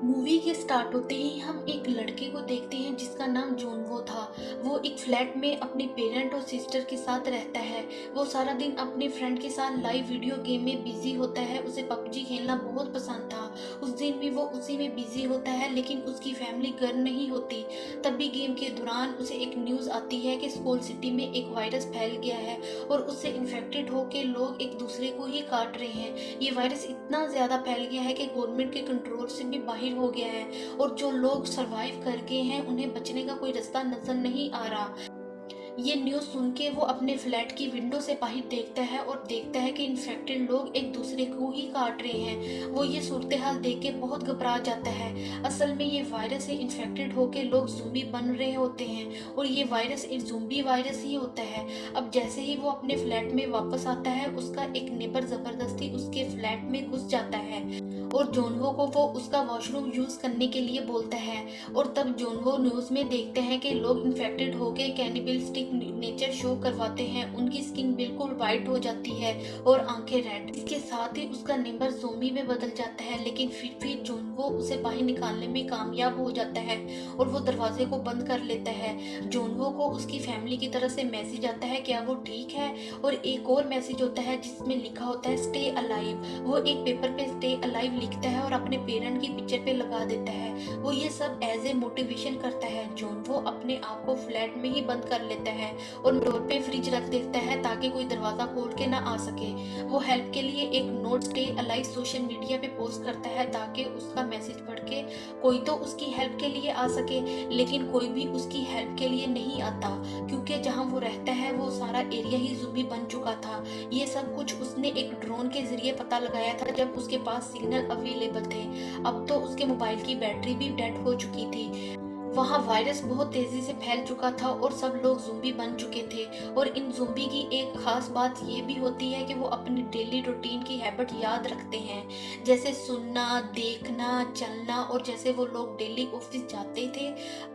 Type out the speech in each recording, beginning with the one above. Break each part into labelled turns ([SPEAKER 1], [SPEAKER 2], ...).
[SPEAKER 1] Movie के start होते ही हम एक लड़के को देखते हैं जिसका नाम जोनवो था। वो एक फ्लैट में अपने पेरेंट और सिस्टर के साथ रहता है। वो सारा दिन अपने फ्रेंड के साथ लाइव वीडियो गेम में बिजी होता है। उसे पबजी खेलना बहुत पसंद था। उस दिन भी वो उसी में बिजी होता है, लेकिन उसकी फैमिली घर नहीं होती। तभी गेम के दौरान उसे एक न्यूज़ आती है कि स्कूल सिटी में एक वायरस फैल गया है और उससे इन्फेक्टेड होकर लोग एक दूसरे को ही काट रहे हैं। ये वायरस इतना ज़्यादा फैल गया है कि गवर्नमेंट के कंट्रोल से भी बाहर हो गया है और जो लोग सरवाइव कर गए हैं उन्हें बचने का कोई रास्ता नजर नहीं आ रहा। ये न्यूज़ सुन के वो अपने फ्लैट की विंडो से बाहर देखता है और देखता है कि इन्फेक्टेड लोग एक दूसरे को ही काट रहे हैं। वो ये सूरत हाल देख के बहुत घबरा जाता है। असल में ये वायरस से इन्फेक्टेड होके लोग ज़ूंबी बन रहे होते हैं और ये वायरस एक ज़ूंबी वायरस ही होता है। अब जैसे ही वो अपने फ्लैट में वापस आता है, उसका एक नेबर ज़बरदस्ती उसके फ्लैट में घुस जाता है और जोनवो को वो उसका वॉशरूम यूज़ करने के लिए बोलता है। और तब जोनवो न्यूज़ में देखते हैं कि लोग इन्फेक्टेड होकर कैनिबलिस्टिक नेचर शो करवाते हैं। उनकी स्किन बिल्कुल वाइट हो जाती है और आंखें रेड। इसके साथ ही उसका नेबर ज़ोंबी में बदल जाता है, लेकिन फिर भी जोनवो उसे बाहर निकालने में कामयाब हो जाता है और वो दरवाजे को बंद कर लेता है। जोनवो को उसकी फैमिली की तरफ से मैसेज आता है क्या वो ठीक है, और एक और मैसेज होता है जिसमें लिखा होता है स्टे अलाइव। वो एक पेपर पे स्टे अलाइव लिखता है और अपने पेरेंट की पिक्चर पे लगा देता है। वो ये सब एज ए मोटिवेशन करता है। जोनवो अपने आप को फ्लैट में ही बंद कर लेता है और डोर पे फ्रिज रख देता है ताकि कोई दरवाजा खोल के ना आ सके। वो हेल्प के लिए एक note stay alive social media पे पोस्ट करता है ताकि उसका मैसेज पढ़ के कोई तो उसकी हेल्प के लिए आ सके, लेकिन कोई भी उसकी हेल्प के लिए नहीं आता क्योंकि जहाँ वो रहता है वो सारा एरिया ही ज़ुम्बी बन चुका था। ये सब कुछ उसने एक ड्रोन के जरिए पता लगाया था जब उसके पास सिग्नल अवेलेबल थे। अब तो उसके मोबाइल की बैटरी भी डेड हो चुकी थी। वहाँ वायरस बहुत तेजी से फैल चुका था और सब लोग ज़ुम्बी बन चुके थे। और इन ज़ुम्बी की एक खास बात ये भी होती है कि वो अपनी डेली रूटीन की हैबिट याद रखते हैं, जैसे सुनना, देखना, चलना। और जैसे वो लोग डेली ऑफिस जाते थे,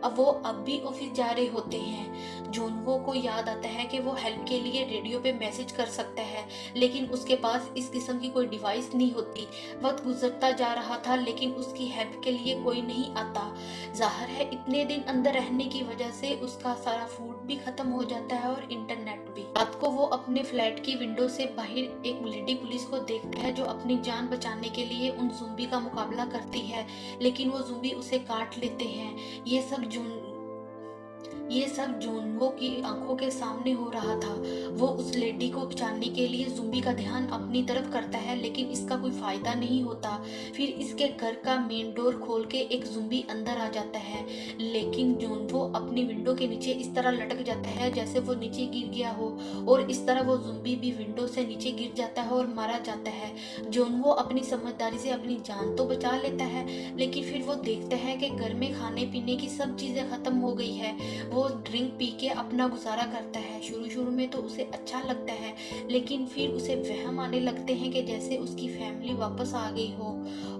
[SPEAKER 1] अब वो अब भी ऑफिस जा रहे होते हैं। जोनवो को याद आता है कि वो हेल्प के लिए रेडियो पे मैसेज कर सकता है, लेकिन उसके पास इस किस्म की कोई डिवाइस नहीं होती। वक्त गुजरता जा रहा था, लेकिन उसकी हेल्प के लिए कोई नहीं आता। जाहिर है इतने दिन अंदर रहने की वजह से उसका सारा फूड भी खत्म हो जाता है और इंटरनेट भी। रात को वो अपने फ्लैट की विंडो से बाहर एक लेडी पुलिस को देखता है जो अपनी जान बचाने के लिए उन ज़ुम्बी का मुकाबला करती है, लेकिन वो ज़ुम्बी उसे काट लेते हैं। ये सब जोनवो की आंखों के सामने हो रहा था। वो उस लेडी को बचाने के लिए ज़ुम्बी का ध्यान अपनी तरफ करता है, लेकिन इसका कोई फायदा नहीं होता। फिर इसके घर का मेन डोर खोल के एक ज़ुम्बी अंदर आ जाता है, लेकिन जोनवो अपनी विंडो के नीचे इस तरह लटक जाता है जैसे वो नीचे गिर गया हो, और इस तरह वो ज़ुम्बी भी विंडो से नीचे गिर जाता है और मारा जाता है। जोनवो अपनी समझदारी से अपनी जान तो बचा लेता है, लेकिन फिर वो देखता है कि घर में खाने पीने की सब चीज़ें ख़त्म हो गई है। वो ड्रिंक पी के अपना गुजारा करता है। शुरू शुरू में तो उसे अच्छा लगता है, लेकिन फिर उसे वहम आने लगते हैं कि जैसे उसकी फैमिली वापस आ गई हो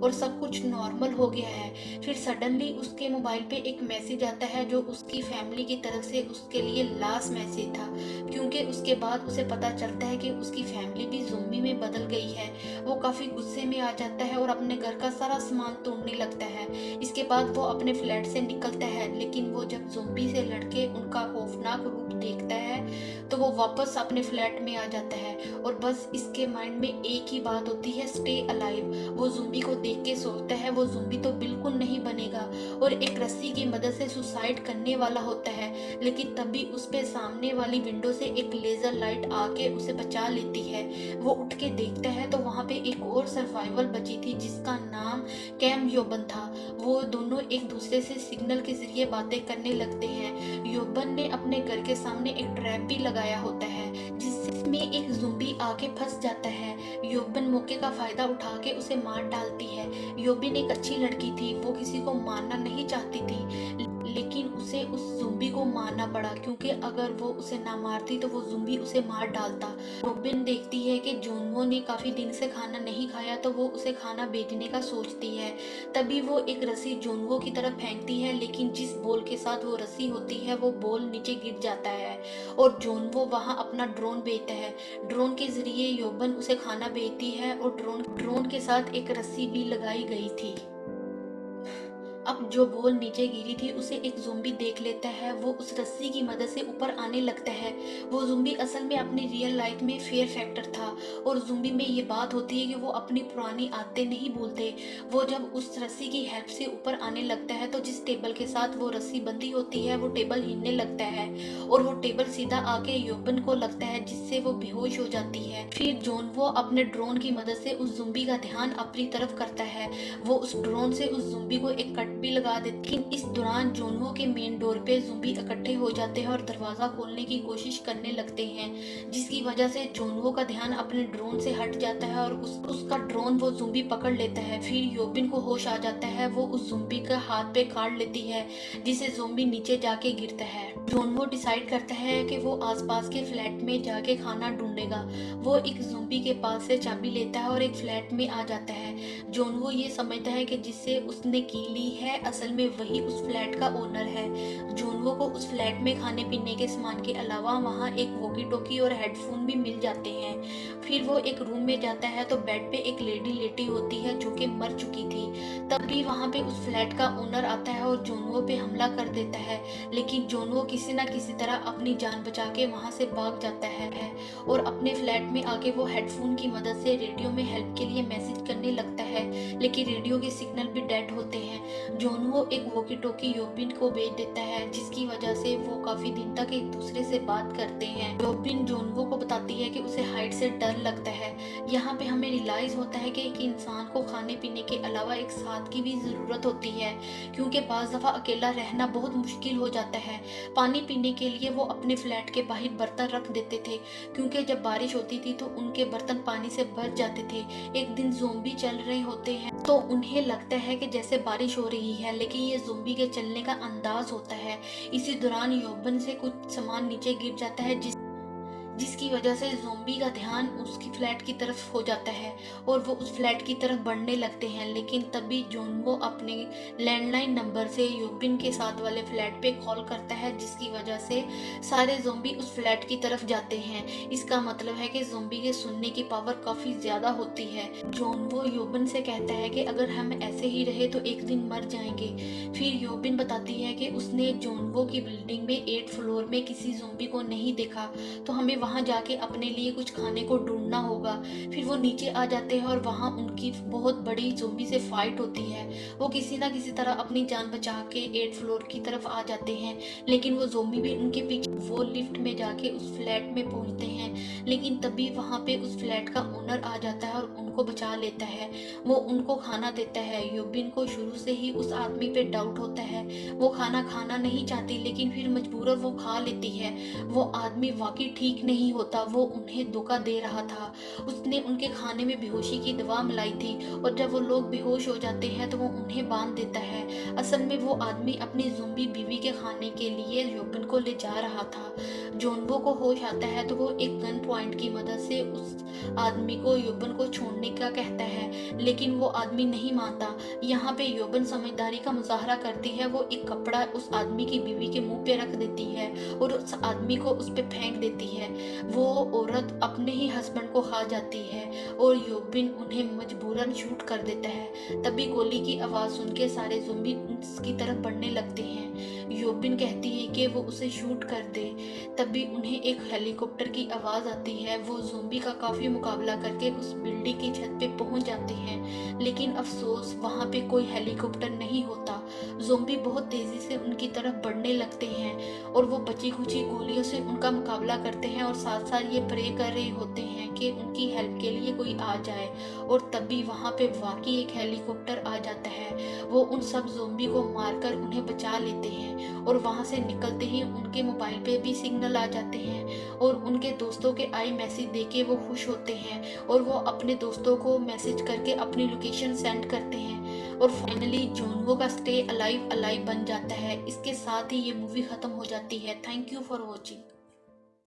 [SPEAKER 1] और सब कुछ नॉर्मल हो गया है। फिर सडनली उसके मोबाइल पे एक मैसेज आता है जो उसकी फैमिली की तरफ से उसके लिए लास्ट मैसेज था, क्योंकि उसके बाद उसे पता चलता है कि उसकी फैमिली भी ज़ोंबी में बदल गई है। वो काफ़ी गुस्से में आ जाता है और अपने घर का सारा सामान तोड़ने लगता है। इसके बाद वो अपने फ्लैट से निकलता है, लेकिन वो जब ज़ोंबी से लड़के उनका खौफनाक रूप देखता है तो वो वापस अपने फ्लैट में आ जाता है और बस इसके माइंड में एक ही बात होती है स्टे अलाइव। वो ज़ुम्बी को देख के सोचता है वो ज़ुम्बी तो बिल्कुल नहीं बनेगा और एक रस्सी की मदद से सुसाइड करने वाला होता है, लेकिन तभी उस पे सामने वाली विंडो से एक लेज़र लाइट आके उसे बचा लेती है। वो उठ के देखता है तो वहाँ पे एक और सर्वाइवल बची थी जिसका नाम कैम योबन था। वो दोनों एक दूसरे से सिग्नल के जरिए बातें करने लगते हैं। योबन ने अपने घर के सामने एक ट्रैप भी लगाया होता है जिसमें एक ज़ुम्बी आके फंस जाता है। योबन मौके का फायदा उठा के उसे मार डालती है। योबिन एक अच्छी लड़की थी, वो किसी को मारना नहीं चाहती थी, लेकिन उसे उस ज़ुम्बी को मारना पड़ा क्योंकि अगर वो उसे ना मारती तो वो ज़ुम्बी उसे मार डालता। योबिन देखती है कि जोनवो ने काफ़ी दिन से खाना नहीं खाया तो वो उसे खाना भेजने का सोचती है। तभी वो एक रस्सी जोनवो की तरफ फेंकती है, लेकिन जिस बॉल के साथ वो रस्सी होती है वो बॉल नीचे गिर जाता है और जोनवो वहां अपना ड्रोन भेजता है। ड्रोन के जरिए योबन उसे खाना भेजती है और ड्रोन के साथ एक रस्सी भी लगाई गई थी। अब जो बॉल नीचे गिरी थी उसे एक ज़ॉम्बी देख लेता है। वो उस रस्सी की मदद से ऊपर आने लगता है। वो ज़ॉम्बी असल में अपनी रियल लाइफ में फियर फैक्टर था और ज़ॉम्बी में ये बात होती है कि वो अपनी पुरानी आदतें नहीं भूलते। वो जब उस रस्सी की हेल्प से ऊपर आने लगता है तो जिस टेबल के साथ वो रस्सी बंधी होती है वो टेबल हिलने लगता है और वो टेबल सीधा आके योबन को लगता है, जिससे वो बेहोश हो जाती है। फिर जॉन वो अपने ड्रोन की मदद से उस ज़ॉम्बी का ध्यान अपनी तरफ करता है। वो उस ड्रोन से उस ज़ॉम्बी को एक कट भी लगा देती है। लेकिन इस दौरान जोनवो के मेन डोर पे ज़ॉम्बी इकट्ठे हो जाते हैं और दरवाजा खोलने की कोशिश करने लगते हैं, जिसकी वजह से जोनवो का ध्यान अपने ड्रोन से हट जाता है और उसका ड्रोन वो ज़ॉम्बी पकड़ लेता है। फिर योबिन को होश आ जाता है। वो उस ज़ॉम्बी का हाथ पे काट लेती है, जिससे ज़ॉम्बी नीचे जाके गिरता है। जोनवो डिसाइड करता है कि वो आसपास के फ्लैट में जाके खाना ढूंढेगा। वो एक ज़ॉम्बी के पास से चाबी लेता है और एक फ्लैट में आ जाता है। जोनवो ये समझता है कि जिससे उसने की ली है असल में वही उस फ्लैट का ओनर है। जोनवो को उस फ्लैट में खाने पीने के सामान के अलावा वहाँ एक वॉकी टॉकी और हेडफोन भी मिल जाते हैं। फिर वो एक रूम में जाता है तो बेड पे एक लेडी लेटी होती है जो कि मर चुकी थी। तभी वहाँ पे उस फ्लैट का ओनर आता है और जोनवो पे हमला कर देता है, लेकिन जोनवो किसी न किसी तरह अपनी जान बचा के वहाँ से भाग जाता है और अपने फ्लैट में आके वो हेडफोन की मदद से रेडियो में हेल्प के लिए मैसेज करने लगता है, लेकिन रेडियो के सिग्नल भी डेड होते हैं। जोनवो एक वॉकी टॉकी योबिन को भेज देता है, जिसकी वजह से वो काफी दिन तक एक दूसरे से बात करते हैं। योबिन जोनवो को बताती है कि उसे हाइट से डर लगता है। यहाँ पे हमें रियलाइज होता है कि एक इंसान को खाने पीने के अलावा एक साथ की भी जरूरत होती है, क्योंकि बाज दफा अकेला रहना बहुत मुश्किल हो जाता है। पानी पीने के लिए वो अपने फ्लैट के बाहर बर्तन रख देते थे, क्योंकि जब बारिश होती थी तो उनके बर्तन पानी से भर जाते थे। एक दिन ज़ॉम्बी चल रहे होते हैं तो उन्हें लगता है कि जैसे बारिश हो रही है, लेकिन ये ज़ॉम्बी के चलने का अंदाज होता है। इसी दौरान योबन से कुछ सामान नीचे गिर जाता है, जिसकी वजह से ज़ॉम्बी का ध्यान उसकी फ्लैट की तरफ हो जाता है और वो उस फ्लैट की तरफ बढ़ने लगते हैं। लेकिन तभी जोनवो अपने लैंडलाइन नंबर से योबिन के साथ वाले फ्लैट पे कॉल करता है, जिसकी वजह से सारे ज़ॉम्बी उस फ्लैट की तरफ जाते हैं। इसका मतलब है कि ज़ॉम्बी के सुनने की पावर काफ़ी ज़्यादा होती है। जोनवो योबिन से कहता है कि अगर हम ऐसे ही रहे तो एक दिन मर जाएंगे। फिर योबिन बताती है कि उसने जोनवो की बिल्डिंग में 8 फ्लोर में किसी ज़ॉम्बी को नहीं देखा, तो हमें वहाँ जाके अपने लिए कुछ खाने को ढूंढना होगा। फिर वो नीचे आ जाते हैं और वहाँ उनकी बहुत बड़ी ज़ॉम्बी से फाइट होती है। वो किसी ना किसी तरह अपनी जान बचा के 8 फ्लोर की तरफ आ जाते हैं, लेकिन वो ज़ॉम्बी भी उनके पीछे। वो लिफ्ट में जाके उस फ्लैट में पहुंचते हैं, लेकिन तभी वहाँ पे उस फ्लैट का ओनर आ जाता है और उनको बचा लेता है। वो उनको खाना देता है। योबिन को शुरू से ही उस आदमी पे डाउट होता है। वो खाना खाना नहीं चाहती, लेकिन फिर मजबूरन वो खा लेती है। वो आदमी वाकई ठीक नहीं होता, वो उन्हें धोखा दे रहा था। उसने उनके खाने में बेहोशी की दवा मिलाई थी और जब वो लोग बेहोश हो जाते हैं तो वो उन्हें बांध देता है। असल में वो आदमी अपनी ज़ॉम्बी बीवी के खाने के लिए योबिन को ले जा रहा था। जोनवो को होश आता है तो वो एक गन पॉइंट की मदद से उस आदमी को योबिन को छोड़ने का कहता है, लेकिन वो आदमी नहीं मानता। यहाँ पे योबिन समझदारी का मुजाहरा करती है। वो एक कपड़ा उस आदमी की बीवी के मुंह पे रख देती है और उस आदमी को उस पे फेंक देती है। वो औरत अपने ही हस्बैंड को खा जाती है और योबिन उन्हें मजबूरन शूट कर देता है। तभी गोली की आवाज़ सुन के सारे ज़ॉम्बी उसकी तरफ बढ़ने लगते हैं। योबिन कहती है कि वो उसे शूट कर दे। तभी उन्हें एक हेलीकॉप्टर की आवाज़ आती है। वो ज़ॉम्बी का काफ़ी मुकाबला करके उस बिल्डिंग की छत पे पहुंच जाते हैं, लेकिन अफसोस वहाँ पे कोई हेलीकॉप्टर नहीं होता। ज़ॉम्बी बहुत तेज़ी से उनकी तरफ बढ़ने लगते हैं और वो बची खुची गोलियों से उनका मुकाबला करते हैं और साथ साथ ये प्रे कर रहे होते हैं कि उनकी हेल्प के लिए कोई आ जाए। और तभी वहाँ पे वाकई एक हेलीकॉप्टर आ जाता है। वो उन सब ज़ॉम्बी को मारकर उन्हें बचा लेते हैं और वहाँ से निकलते ही उनके मोबाइल पे भी सिग्नल आ जाते हैं और उनके दोस्तों के आई मैसेज देके वो खुश होते हैं और वो अपने दोस्तों को मैसेज करके अपनी लोकेशन सेंड करते हैं और फाइनली जोनवो का स्टे अलाइव अलाइव बन जाता है। इसके साथ ही ये मूवी ख़त्म हो जाती है। Thank you for watching.